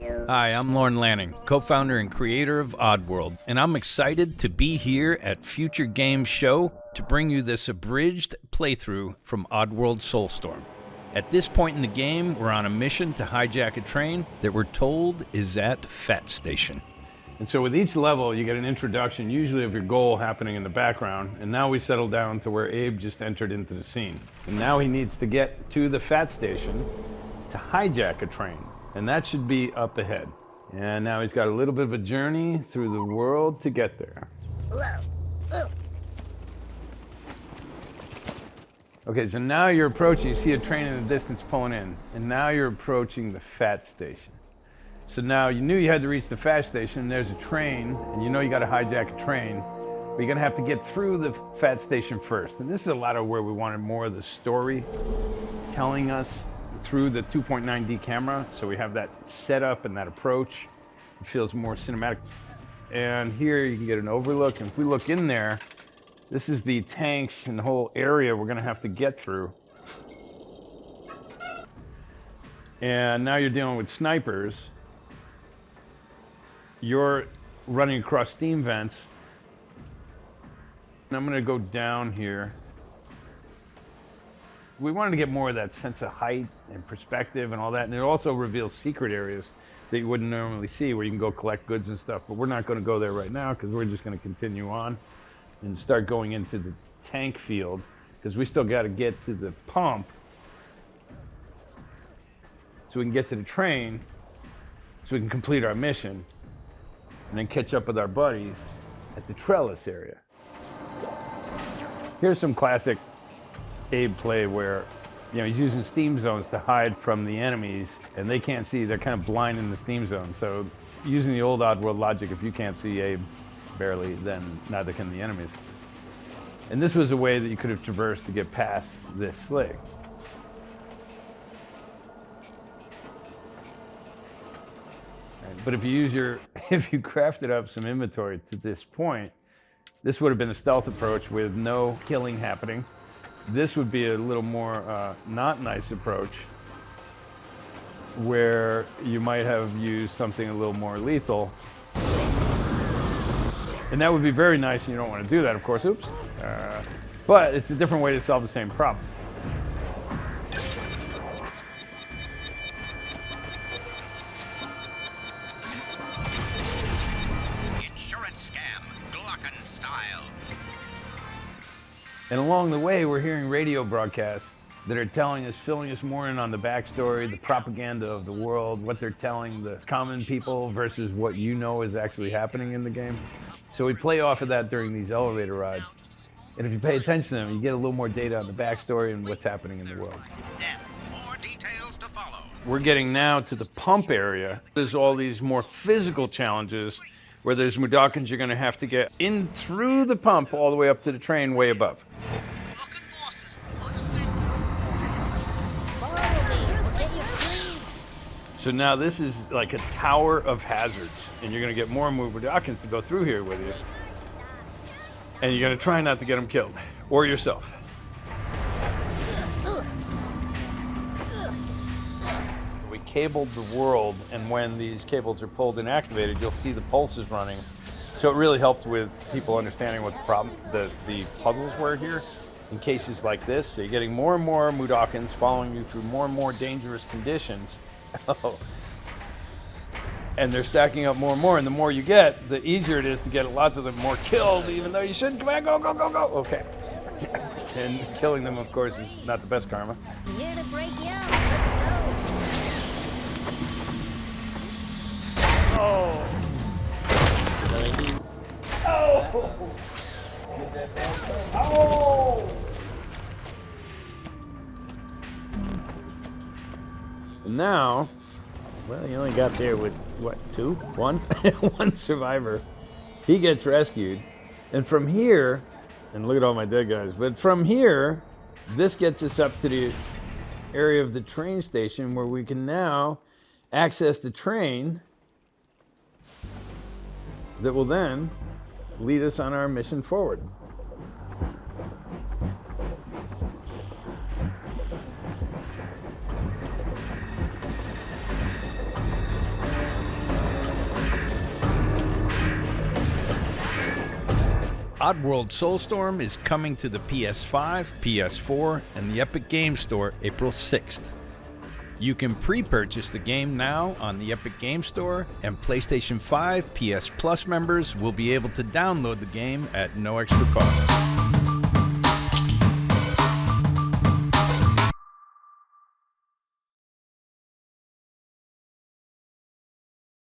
Hi, I'm Lorne Lanning, co-founder and creator of Oddworld, and I'm excited to be here at Future Games Show to bring you this abridged playthrough from Oddworld Soulstorm. At this point in the game, we're on a mission to hijack a train that we're told is at Fat Station. And so with each level, you get an introduction, usually of your goal happening in the background. And now we settle down to where Abe just entered into the scene. And now he needs to get to the Fat Station to hijack a train. And that should be up ahead. And now he's got a little bit of a journey through the world to get there. Okay, so now you're approaching, you see a train in the distance pulling in. And now you're approaching the Fat Station. So now you knew you had to reach the Fat Station, and there's a train, and you know you got to hijack a train, but you're going to have to get through the Fat Station first. And this is a lot of where we wanted more of the story telling us through the 2.9D camera. So we have that setup and that approach. It feels more cinematic. And here you can get an overlook. And if we look in there, this is the tanks and the whole area we're going to have to get through. And now you're dealing with snipers. You're running across steam vents. And I'm going to go down here. We wanted to get more of that sense of height and perspective and all that. And it also reveals secret areas that you wouldn't normally see where you can go collect goods and stuff. But we're not going to go there right now because we're just going to continue on and start going into the tank field because we still got to get to the pump so we can get to the train so we can complete our mission. And then catch up with our buddies at the trellis area. Here's some classic Abe play where, you know, he's using steam zones to hide from the enemies, and they can't see. They're kind of blind in the steam zone. So using the old Oddworld logic, if you can't see Abe barely, then neither can the enemies. And this was a way that you could have traversed to get past this slig. But if you crafted up some inventory to this point, this would have been a stealth approach with no killing happening. This would be a little more not nice approach where you might have used something a little more lethal. And that would be very nice, and you don't want to do that, of course, oops. But it's a different way to solve the same problem. And along the way, we're hearing radio broadcasts that are telling us, filling us more in on the backstory, the propaganda of the world, what they're telling the common people versus what you know is actually happening in the game. So we play off of that during these elevator rides. And if you pay attention to them, you get a little more data on the backstory and what's happening in the world. More details to follow. We're getting now to the pump area. There's all these more physical challenges where there's Mudokons you're going to have to get in through the pump all the way up to the train way above. So now this is like a tower of hazards, and you're going to get more and more Mudokons to go through here with you. And you're going to try not to get them killed, or yourself. We cabled the world, and when these cables are pulled and activated, you'll see the pulses running. So it really helped with people understanding what the problem, the puzzles were here in cases like this. So you're getting more and more Mudokons following you through more and more dangerous conditions. And they're stacking up more and more, and the more you get, the easier it is to get lots of them more killed, even though you shouldn't. Come on, go, go, go, go. Okay. And killing them, of course, is not the best karma. Here to break you out. Let's go. Oh. Oh. Oh. And now, well, you only got there with, what, one? One survivor. He gets rescued. And from here, and look at all my dead guys, but from here, this gets us up to the area of the train station where we can now access the train that will then lead us on our mission forward. Oddworld Soulstorm is coming to the PS5, PS4, and the Epic Games Store April 6th. You can pre-purchase the game now on the Epic Games Store, and PlayStation 5 PS Plus members will be able to download the game at no extra cost.